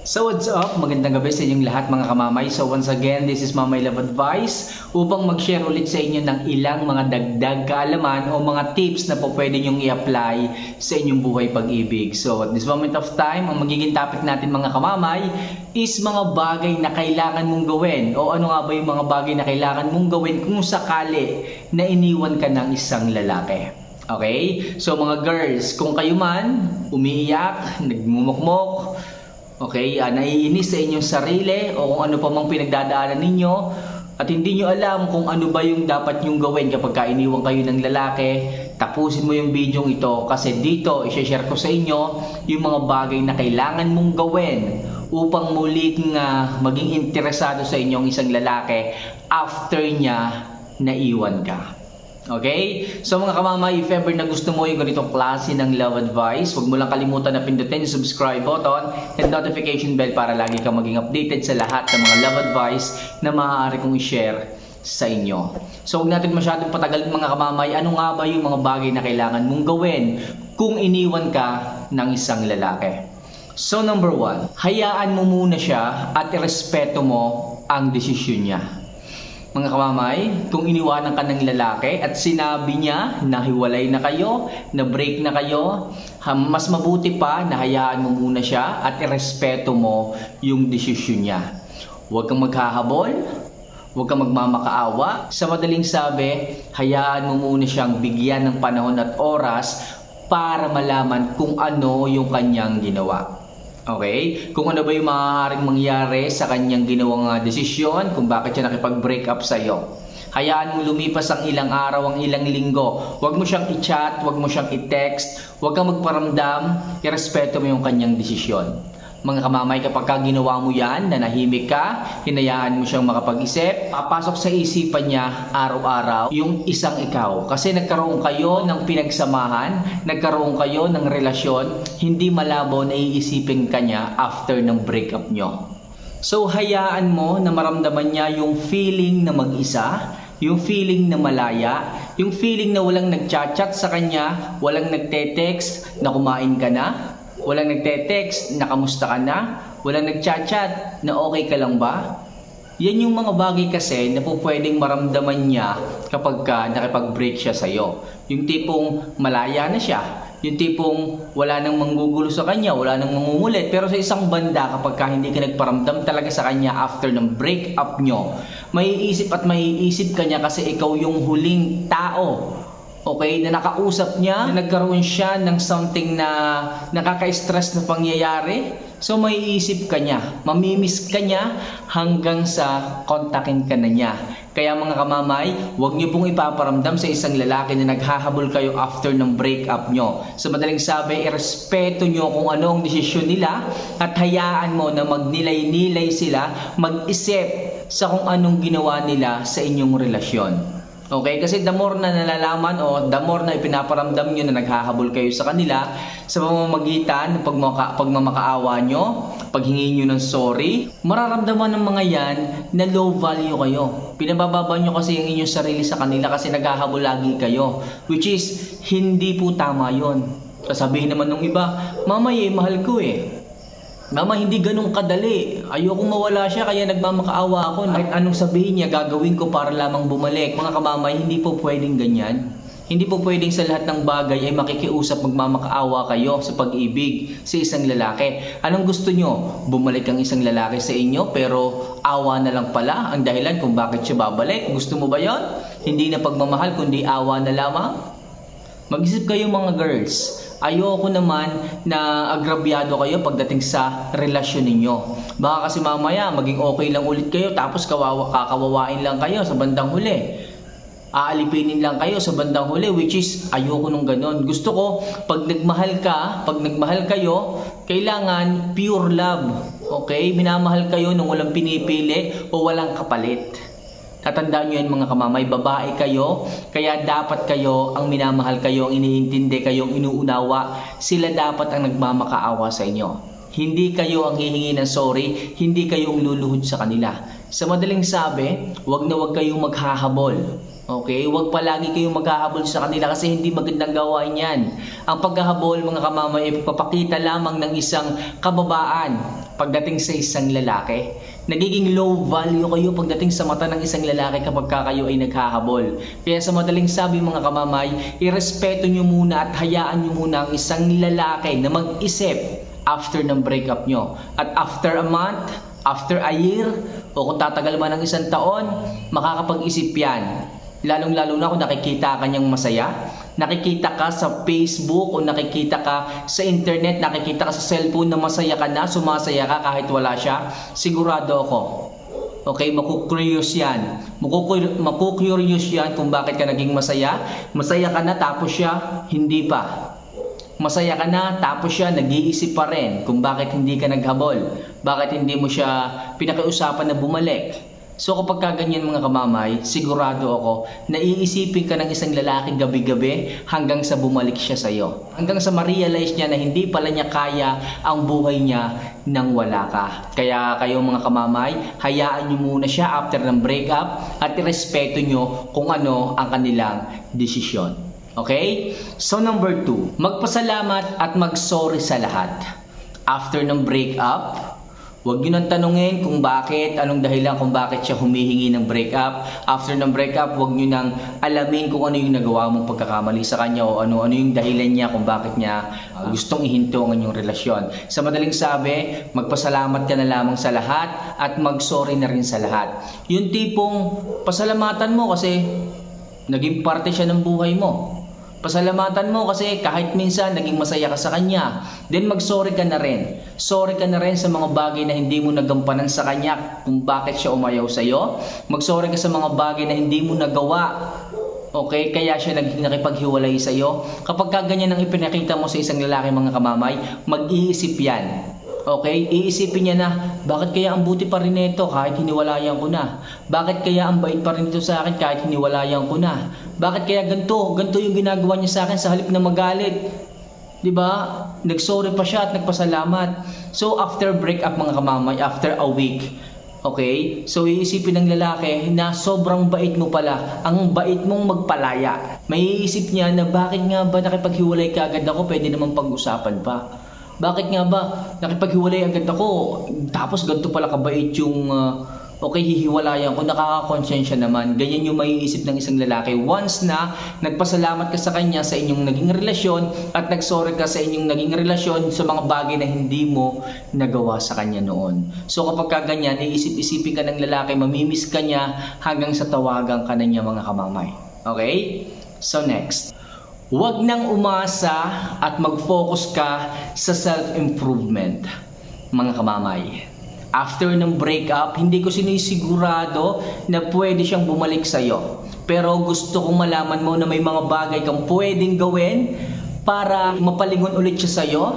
So what's up? Magandang gabi sa inyong lahat mga kamamay. So once again, this is Mamay Love Advice upang mag-share ulit sa inyo ng ilang mga dagdag kaalaman o mga tips na po pwede nyong i-apply sa inyong buhay pag-ibig. So at this moment of time, ang magiging topic natin mga kamamay is mga bagay na kailangan mong gawin. O ano nga ba yung mga bagay na kailangan mong gawin kung sakali na iniwan ka ng isang lalaki. Okay? So mga girls, kung kayo man umiiyak, nagmumukmok, okay, naiinis sa inyong sarili o kung ano pa mang pinagdadaanan ninyo at hindi nyo alam kung ano ba yung dapat nyong gawin kapag iniwan kayo ng lalaki, tapusin mo yung video ito kasi dito i-share ko sa inyo yung mga bagay na kailangan mong gawin upang muling maging interesado sa inyong isang lalaki after niya naiwan ka. Okay? So mga kamamay, if ever na gusto mo yung ganitong klase ng love advice, huwag mo lang kalimutan na pindutin yung subscribe button and notification bell para lagi kang maging updated sa lahat ng mga love advice na maaari kong i-share sa inyo. So huwag natin masyadong patagalin mga kamamay, ano nga ba yung mga bagay na kailangan mong gawin kung iniwan ka ng isang lalaki? So number 1, hayaan mo muna siya at irespeto mo ang desisyon niya. Mga kamamay, kung iniwanan ka ng lalaki at sinabi niya na hiwalay na kayo, na break na kayo, mas mabuti pa na hayaan mo muna siya at irespeto mo yung desisyon niya. Huwag kang maghahabol, huwag kang magmamakaawa. Sa madaling sabi, hayaan mo muna siyang bigyan ng panahon at oras para malaman kung ano yung kanyang ginawa. Okay? Kung ano ba yung maaaring mangyari sa kanyang ginawang desisyon, kung bakit siya nakipag-break up sa'yo. Hayaan mo lumipas ang ilang araw, ang ilang linggo. Huwag mo siyang i-chat, huwag mo siyang i-text, huwag kang magparamdam, irespeto mo yung kanyang desisyon. Mga kamamay, kapag ginawa mo yan, nanahimik ka, hinayaan mo siyang makapag-isip, papasok sa isipan niya araw-araw yung isang ikaw. Kasi nagkaroon kayo ng pinagsamahan, nagkaroon kayo ng relasyon, hindi malabo na iisipin ka niya after ng breakup nyo. So hayaan mo na maramdaman niya yung feeling na mag-isa, yung feeling na malaya, yung feeling na walang nagchat-chat sa kanya, walang nagte-text na kumain ka na, walang nagte-text na kamusta ka na, walang nagchat-chat na okay ka lang ba? Yan yung mga bagay kasi na po pwedeng maramdaman niya kapag nakipag-break siya sa'yo. Yung tipong malaya na siya, yung tipong wala nang manggugulo sa kanya, wala nang mangungulit. Pero sa isang banda, kapag hindi ka nagparamdam talaga sa kanya after ng break-up nyo, maiisip at maiisip ka niya kasi ikaw yung huling tao, okay, na nakausap niya, na nagkaroon siya ng something na nakaka-stress na pangyayari. So maiisip ka niya, mamimiss ka niya hanggang sa kontakin ka na niya. Kaya mga kamamay, huwag niyo pong ipaparamdam sa isang lalaki na naghahabol kayo after ng breakup nyo. Sa madaling sabi, irespeto nyo kung ano ang desisyon nila at hayaan mo na magnilay-nilay sila, mag-isip sa kung anong ginawa nila sa inyong relasyon. Okay? Kasi the more na nalalaman o the more na ipinaparamdam nyo na naghahabol kayo sa kanila sa pamamagitan ng pagmamakaawa nyo, paghingi nyo ng sorry, mararamdaman ng mga yan na low value kayo. Pinabababa nyo kasi ang inyong sarili sa kanila kasi naghahabol lagi kayo. Which is, hindi po tama yon. Sasabihin naman ng iba, mama mahal ko Mama, hindi ganun kadali. Ayokong mawala siya kaya nagmamakaawa ako. Kahit anong sabihin niya, gagawin ko para lamang bumalik. Mga kamamay, hindi po pwedeng ganyan. Hindi po pwedeng sa lahat ng bagay ay makikiusap, magmamakaawa kayo sa pag-ibig sa isang lalaki. Anong gusto nyo? Bumalik ang isang lalaki sa inyo pero awa na lang pala ang dahilan kung bakit siya babalik. Gusto mo ba yon? Hindi na pagmamahal kundi awa na lamang? Mag-isip kayo mga girls. Ayoko naman na agrabyado kayo pagdating sa relasyon ninyo. Baka kasi mamaya maging okay lang ulit kayo tapos kakawawain lang kayo sa bandang huli. Aalipinin lang kayo sa bandang huli, which is ayoko nung ganon. Gusto ko pag nagmahal kayo, kailangan pure love. Okay? Minamahal kayo nung walang pinipili o walang kapalit. Tatandaan nyo yan mga kamamay, babae kayo, kaya dapat kayo ang minamahal kayo, ang iniintindi kayo, ang inuunawa, sila dapat ang nagmamakaawa sa inyo. Hindi kayo ang hihingi ng sorry, hindi kayo ang luluhod sa kanila. Sa madaling sabi, wag na wag kayong maghahabol. Okay? Wag palagi kayong maghahabol sa kanila kasi hindi magandang gawain yan. Ang paghahabol mga kamamay ay papakita lamang ng isang kababaan pagdating sa isang lalaki. Nagiging low value kayo pagdating sa mata ng isang lalaki kapag kayo ay naghahabol. Kaya sa madaling sabi mga kamamay, irespeto nyo muna at hayaan nyo muna ang isang lalaki na mag-isip after ng breakup nyo. At after a month, after a year, o kung tatagal man ng isang taon, makakapag-isip yan. Lalong-lalo na kung nakikita ka niyang masaya, nakikita ka sa Facebook o nakikita ka sa internet, nakikita ka sa cellphone na masaya ka na, sumasaya ka kahit wala siya, sigurado ako. Okay, makukuryos yan. Makukuryos yan kung bakit ka naging masaya. Masaya ka na tapos siya, hindi pa. Masaya ka na tapos siya nag-iisip pa rin kung bakit hindi ka naghabol. Bakit hindi mo siya pinakiusapan na bumalik. So kapag ganyan mga kamamay, sigurado ako na iisipin ka ng isang lalaki gabi-gabi hanggang sa bumalik siya sa'yo. Hanggang sa ma-realize niya na hindi pala niya kaya ang buhay niya nang wala ka. Kaya kayo mga kamamay, hayaan niyo muna siya after ng breakup at irespeto niyo kung ano ang kanilang desisyon. Okay? So number 2, magpasalamat at mag-sorry sa lahat. After ng breakup, huwag nyo nang tanungin kung bakit, anong dahilan kung bakit siya humihingi ng breakup. After ng breakup, huwag nyo nang alamin kung ano yung nagawa mong pagkakamali sa kanya o ano yung dahilan niya kung bakit niya gustong ihinto ang inyong relasyon. Sa madaling sabi, magpasalamat ka na lamang sa lahat at mag-sorry na rin sa lahat. Yung tipong pasalamatan mo kasi naging parte siya ng buhay mo. Pasalamatan mo kasi kahit minsan naging masaya ka sa kanya. Then mag-sorry ka na rin. Sorry ka na rin sa mga bagay na hindi mo nagampanan sa kanya kung bakit siya umayaw sa'yo. Mag-sorry ka sa mga bagay na hindi mo nagawa. Okay? Kaya siya nakipaghiwalay sa'yo. Kapag ganyan ang ipinakita mo sa isang lalaki mga kamamay, mag-iisip yan. Okay? Iisipin niya na, bakit kaya ang buti pa rin nito kahit hiniwalayan ko na? Bakit kaya ang bait pa rin ito sa akin kahit hiniwalayan ko na? Bakit kaya ganito yung ginagawa niya sa akin sa halip na magalit? 'Di ba? Nagsorry pa siya at nagpasalamat. So after breakup mga kamamay, after a week, okay? So iisipin ng lalaki na sobrang bait mo pala. Ang bait mong magpalaya. May iisip niya na bakit nga ba nakipaghiwalay ka agad ako, pwede naman pag-usapan pa. Bakit nga ba nakipaghiwalay agad ako tapos ganito pala kabait yung okay, hihiwalayan ko, nakakakonsensya naman. Ganyan yung maiisip ng isang lalaki once na nagpasalamat ka sa kanya sa inyong naging relasyon at nagsorry ka sa inyong naging relasyon sa mga bagay na hindi mo nagawa sa kanya noon. So kapag ganyan, iisip-isipin ka ng lalaki, mamimiss ka niya hanggang sa tawagan ka na niya mga kamamay. Okay? So next. Huwag nang umasa at mag-focus ka sa self-improvement, mga kamamay. After ng breakup, hindi ko sinisigurado na pwede siyang bumalik sa'yo. Pero gusto kong malaman mo na may mga bagay kang pwedeng gawin para mapalingon ulit siya sa'yo,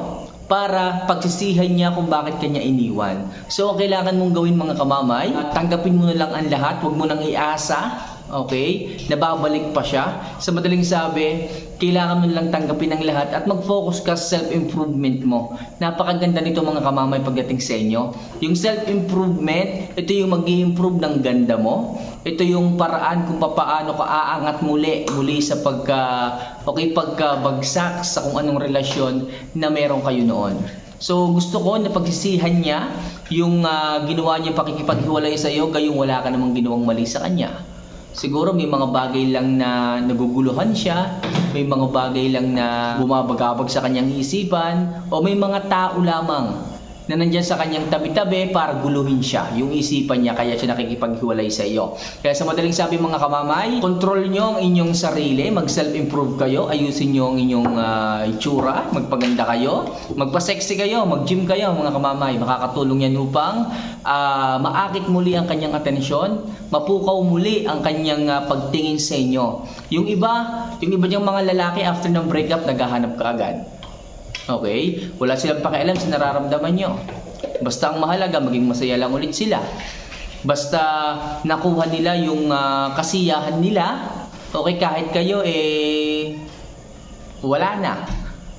para pagsisihan niya kung bakit kanya iniwan. So, kailangan mong gawin mga kamamay, tanggapin mo na lang ang lahat, huwag mo nang iasa. Okay? Nababalik pa siya. Sa madaling sabi, kailangan mo lang tanggapin ang lahat at mag-focus ka sa self-improvement mo. Napakaganda nito mga kamamay pagdating sa inyo. Yung self-improvement, ito yung mag-i-improve ng ganda mo. Ito yung paraan kung paano ka aangat muli sa pagkabagsak sa kung anong relasyon na meron kayo noon. So gusto ko na pagsisihan niya yung ginawa niya pakikipaghiwalay sa iyo, gayong wala ka namang ginawang mali sa kanya. Siguro may mga bagay lang na naguguluhan siya, may mga bagay lang na bumabagabag sa kanyang isipan, o may mga tao lamang na nandyan sa kanyang tabi-tabi para guluhin siya, yung isipan niya, kaya siya nakikipaghiwalay sa iyo. Kaya sa madaling sabi mga kamamay, control nyo ang inyong sarili, mag-self-improve kayo, ayusin nyo ang inyong itsura, magpaganda kayo, magpa-sexy kayo, mag-gym kayo mga kamamay. Makakatulong yan upang maakit muli ang kanyang atensyon, mapukaw muli ang kanyang pagtingin sa inyo. Yung iba diyang mga lalaki after ng breakup, naghahanap ka agad. Okay? Wala silang pakialam sa nararamdaman nyo. Basta ang mahalaga, maging masaya lang ulit sila. Basta nakuha nila yung kasiyahan nila, okay, kahit kayo wala na.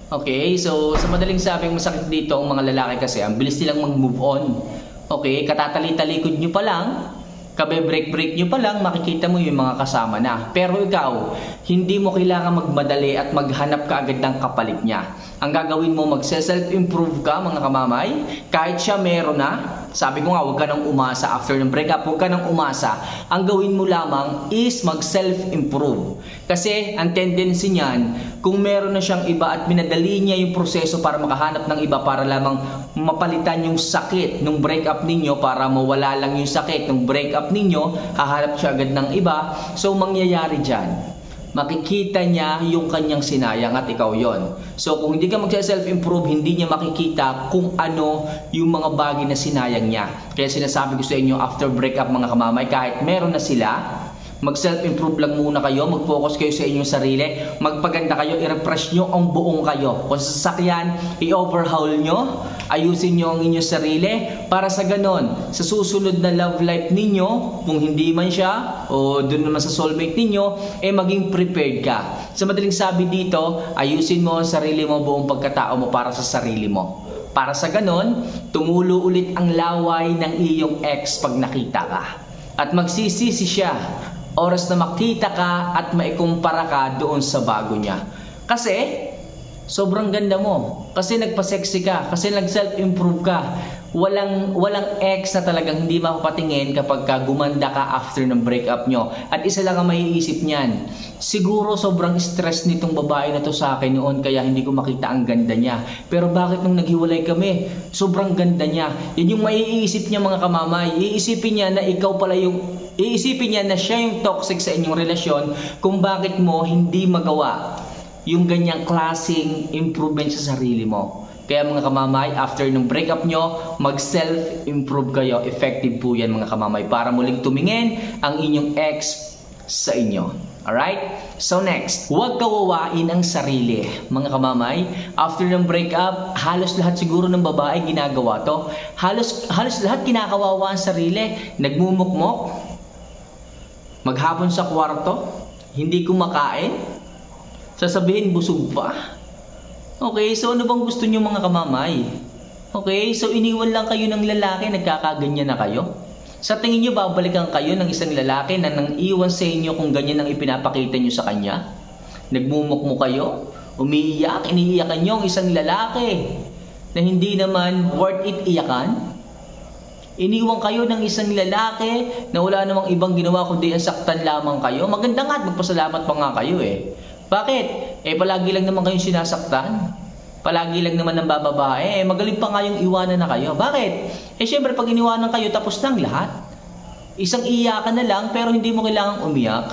Okay? So, sa madaling sabing masakit dito, ang mga lalaki kasi, ang bilis nilang mag-move on. Okay? Katatali-talikod nyo pa lang, kabe-break nyo pa lang, makikita mo yung mga kasama na. Pero ikaw, hindi mo kailangan magmadali at maghanap ka agad ng kapalit niya. Ang gagawin mo, mag-self-improve ka mga kamamay. Kahit siya meron na, sabi ko nga, huwag ka nang umasa after ng breakup, huwag ka nang umasa. Ang gawin mo lamang is mag-self-improve. Kasi ang tendency niyan, kung meron na siyang iba at minadali niya yung proseso para makahanap ng iba para lamang mapalitan yung sakit ng breakup ninyo, para mawala lang yung sakit ng breakup ninyo, hahanap siya agad ng iba. So mangyayari dyan, makikita niya yung kanyang sinayang at ikaw yon. So kung hindi ka mag-self-improve, hindi niya makikita kung ano yung mga bagay na sinayang niya. Kaya sinasabi ko sa inyo, after breakup mga kamamay, kahit meron na sila, mag-self-improve lang muna kayo, mag-focus kayo sa inyong sarili, magpaganda kayo, i-refresh nyo ang buong kayo. Kung sa sasakyan, i-overhaul nyo, ayusin nyo ang inyong sarili, para sa ganon, sa susunod na love life ninyo, kung hindi man siya, o dun naman sa soulmate ninyo, maging prepared ka. Sa madaling sabi dito, ayusin mo ang sarili mo, buong pagkatao mo para sa sarili mo. Para sa ganon, tumulo ulit ang laway ng iyong ex pag nakita ka. At magsisisi siya oras na makita ka at maikumpara ka doon sa bago niya. Kasi sobrang ganda mo, kasi nagpa-sexy ka, kasi nag-self-improve ka. Walang ex na talagang hindi mapapatingin kapag gumanda ka after ng breakup nyo. At isa lang ang maiisip niyan, siguro sobrang stress nitong babae na to sa akin noon kaya hindi ko makita ang ganda niya. Pero bakit nung naghiwalay kami, sobrang ganda niya. Yan yung maiisip niya mga kamamay. Iisipin niya na ikaw pala iisipin niya na siya yung toxic sa inyong relasyon kung bakit mo hindi magawa yung ganyang klaseng improvement sa sarili mo. Kaya mga kamamay, after ng breakup nyo, mag-self-improve kayo. Effective po yan mga kamamay para muling tumingin ang inyong ex sa inyo. Alright? So next, huwag kawawain ang sarili. Mga kamamay, after ng breakup, halos lahat siguro ng babae ginagawa to. Halos lahat kinakawawa ang sarili. Nagmumukmok, maghapon sa kwarto, hindi kumakain, sasabihin busog pa. Okay, so ano bang gusto niyo mga kamamay? Okay, so iniwan lang kayo ng lalaki, nagkakaganyan na kayo? Sa tingin niyo babalikan kayo ng isang lalaki na nang iwan sa inyo kung ganyan ang ipinapakita niyo sa kanya? Nagmumukmo kayo? Umiiyak, iniiyakan niyo ang isang lalaki na hindi naman worth it iyakan? Iniwan kayo ng isang lalaki na wala namang ibang ginawa kundi ang saktan lamang kayo? Maganda nga at magpasalamat pa nga kayo eh. Bakit? Palagi lang naman kayong sinasaktan. Palagi lang naman ng bababae. Magaling pa nga yung iwanan na kayo. Bakit? Syempre pag iniwanan kayo, tapos na ang lahat. Isang iyakan na lang, pero hindi mo kailangang umiyak.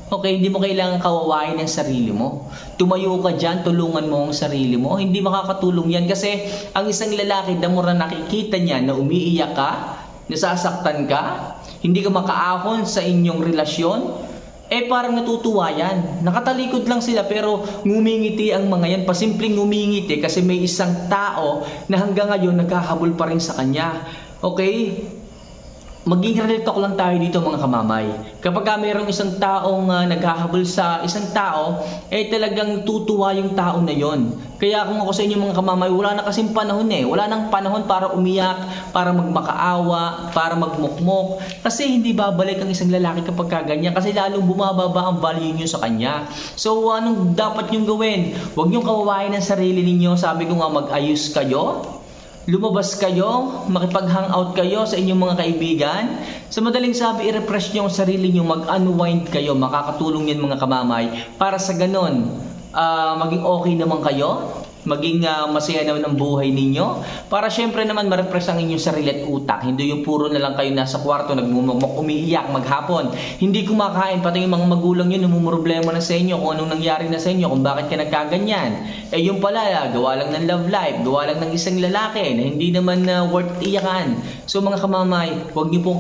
Okay, hindi mo kailangang kawawain ang sarili mo. Tumayo ka dyan, tulungan mo ang sarili mo. Hindi makakatulong yan kasi ang isang lalaki, damo na nakikita niya na umiiyak ka, nasasaktan ka, hindi ka makaahon sa inyong relasyon, parang natutuwa yan. Nakatalikod lang sila pero ngumingiti ang mga yan. Pasimpleng ngumingiti kasi may isang tao na hanggang ngayon naghahabol pa rin sa kanya. Okay? Maging real talk lang tayo dito mga kamamay. Kapag mayroong isang taong naghahabol sa isang tao, talagang tutuwa yung tao na yon. Kaya kung ako sa inyo mga kamamay, wala na kasing panahon Wala nang panahon para umiyak, para magmakaawa, para magmukmok. Kasi hindi babalik ang isang lalaki kapag ganyan. Kasi lalong bumababa ang value nyo sa kanya. So anong dapat nyong gawin? Huwag nyong kawawain ang sarili ninyo. Sabi ko nga, mag-ayos kayo. Lumabas kayo, makipag-hangout kayo sa inyong mga kaibigan. Sa madaling sabi, i-refresh nyo ang sarili nyo, mag-unwind kayo. Makakatulong yan mga kamamay. Para sa ganon, maging okay naman kayo. Maging masaya naman ang buhay ninyo. Para syempre naman ma-refresh ang inyong sarili at utak. Hindi yung puro na lang kayo nasa kwarto, nagmumukmok, umiiyak maghapon. Hindi kumakain, pati yung mga magulang nyo namumroblema na sa inyo kung anong nangyari na sa inyo, kung bakit ka nagkaganyan. Yung pala, gawa lang ng love life, gawa lang ng isang lalaki na hindi naman worth iyakan. So mga kamamay, huwag niyo pong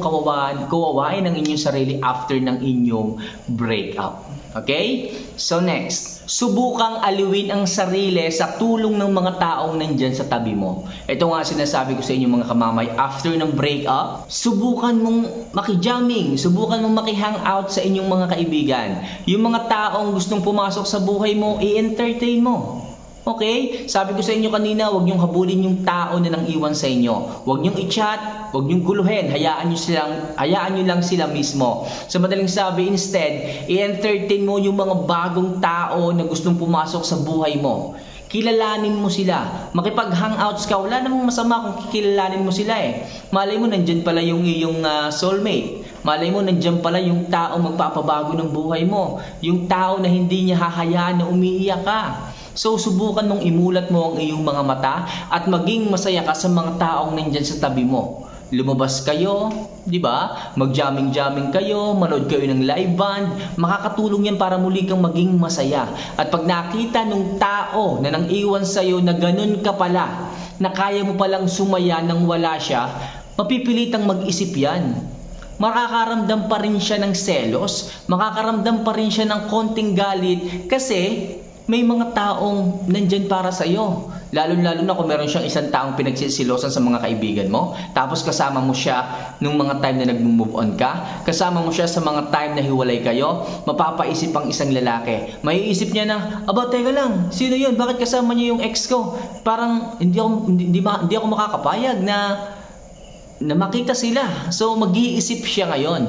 kawawain ang inyong sarili after ng inyong breakup. Okay? So next, subukang aliwin ang sarili sa tulong ng mga taong nandyan sa tabi mo. Ito nga sinasabi ko sa inyo mga kamamay, after ng breakup, subukan mong makijamming, subukan mong makihangout sa inyong mga kaibigan. Yung mga taong gustong pumasok sa buhay mo, i-entertain mo. Okay? Sabi ko sa inyo kanina, huwag niyong habulin yung tao na nang iwan sa inyo. Huwag niyong i-chat, huwag niyong guluhin, hayaan niyo lang sila mismo. Sa madaling sabi, instead, i-entertain mo yung mga bagong tao na gustong pumasok sa buhay mo. kilalanin mo sila. Makipag-hangouts ka, wala namang masama kung kikilalanin mo sila eh. Malay mo, nandyan pala yung iyong soulmate. Malay mo, nandyan pala yung tao magpapabago ng buhay mo. Yung tao na hindi niya hahayaan na umiiyak ka. So, subukan mong imulat mo ang iyong mga mata at maging masaya ka sa mga taong nandyan sa tabi mo. Lumabas kayo, di ba? Mag-jamming-jamming kayo, manood kayo ng live band. Makakatulong yan para muli kang maging masaya. At pag nakita nung tao na nang iwan sa'yo na ganun ka pala, na kaya mo palang sumaya nang wala siya, mapipilitang mag-isip yan. Makakaramdam pa rin siya ng selos, makakaramdam pa rin siya ng konting galit kasi may mga taong nandyan para sa iyo. Lalo-lalo na kung meron siyang isang taong pinagsisilosan sa mga kaibigan mo, tapos kasama mo siya nung mga time na nag-move on ka, kasama mo siya sa mga time na hiwalay kayo, mapapaisip ang isang lalaki. Maiisip niya na, aba, teka lang, sino yun? Bakit kasama niya yung ex ko? Parang hindi ako makakapayag na makita sila. So, mag-iisip siya ngayon.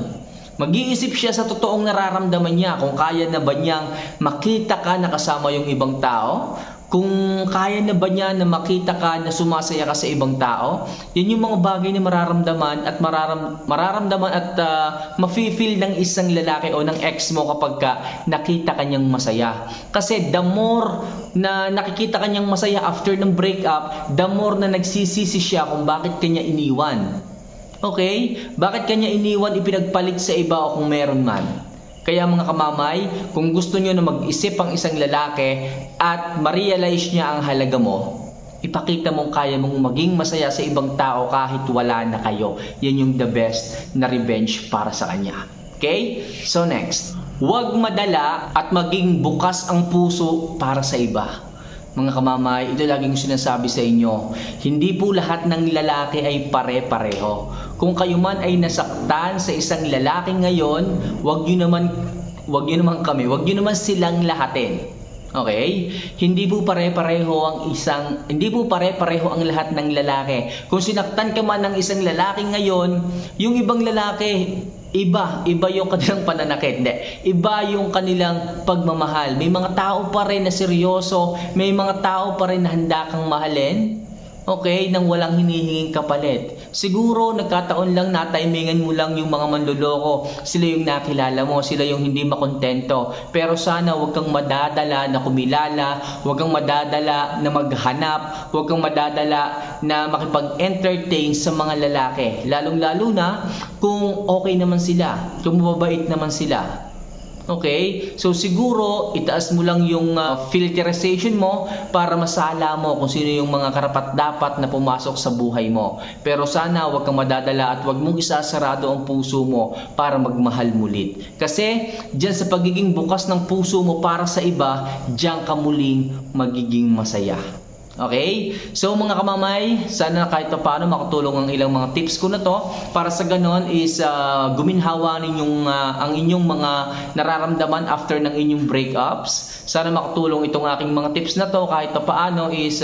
Mag-iisip siya sa totoong nararamdaman niya, kung kaya na ba niyang makita ka na kasama yung ibang tao, kung kaya na ba niya na makita ka na sumasaya ka sa ibang tao. Yan yung mga bagay na mararamdaman at mararamdaman at mafe-feel ng isang lalaki o ng ex mo kapag ka nakita kanyang masaya. Kasi the more na nakikita kanyang masaya after ng breakup, the more na nagsisisi siya kung bakit kanya iniwan. Okay? Bakit kanya iniwan, ipinagpalit sa iba o kung meron man? Kaya mga kamamay, kung gusto nyo na mag-isip ang isang lalaki at ma-realize niya ang halaga mo, ipakita mong kaya mong maging masaya sa ibang tao kahit wala na kayo. Yan yung the best na revenge para sa kanya. Okay? So next, huwag madala at maging bukas ang puso para sa iba. Mga kamamay, ito laging sinasabi sa inyo, hindi po lahat ng lalaki ay pare-pareho. Kung kayo man ay nasaktan sa isang lalaki ngayon, wag nyo naman silang lahatin. Okay? Hindi po pare-pareho ang lahat ng lalaki. Kung sinaktan ka man ng isang lalaki ngayon, yung ibang lalaki, iba yung kanilang pananakit. Iba yung kanilang pagmamahal. May mga tao pa rin na seryoso, may mga tao pa rin na handa kang mahalin. Okay, nang walang hinihinging kapalit. Siguro nagkataon lang na timingan mo lang yung mga manloloko. Sila yung nakilala mo, sila yung hindi makontento. Pero sana huwag kang madadala na kumilala, huwag kang madadala na maghanap, huwag kang madadala na makipag-entertain sa mga lalaki. Lalong-lalo na kung okay naman sila, kung mababait naman sila. Okay? So siguro itaas mo lang yung filterization mo para masala mo kung sino yung mga karapat-dapat na pumasok sa buhay mo. Pero sana huwag kang madadala at huwag mong isasarado ang puso mo para magmahal mulit. Kasi diyan sa pagiging bukas ng puso mo para sa iba, diyan ka muling magiging masaya. Okay? So mga kamamay, sana kahit paano makatulong ang ilang mga tips ko na to para sa ganon is guminhawa ninyong ang inyong mga nararamdaman after ng inyong breakups. Sana makatulong itong aking mga tips na to kahit paano is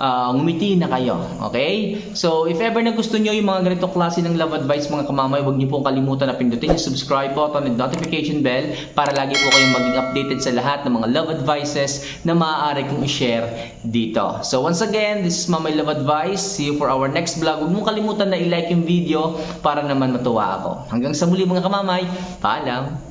ngumiti na kayo. Okay? So, if ever na gusto nyo yung mga ganitong klase ng love advice mga kamamay, huwag nyo pong kalimutan na pindutin yung subscribe button and notification bell para lagi po kayong maging updated sa lahat ng mga love advices na maaari kong i-share dito. So, once again, this is Mamay Love Advice. See you for our next vlog. Huwag mong kalimutan na i-like yung video para naman matuwa ako. Hanggang sa muli mga kamamay, paalam!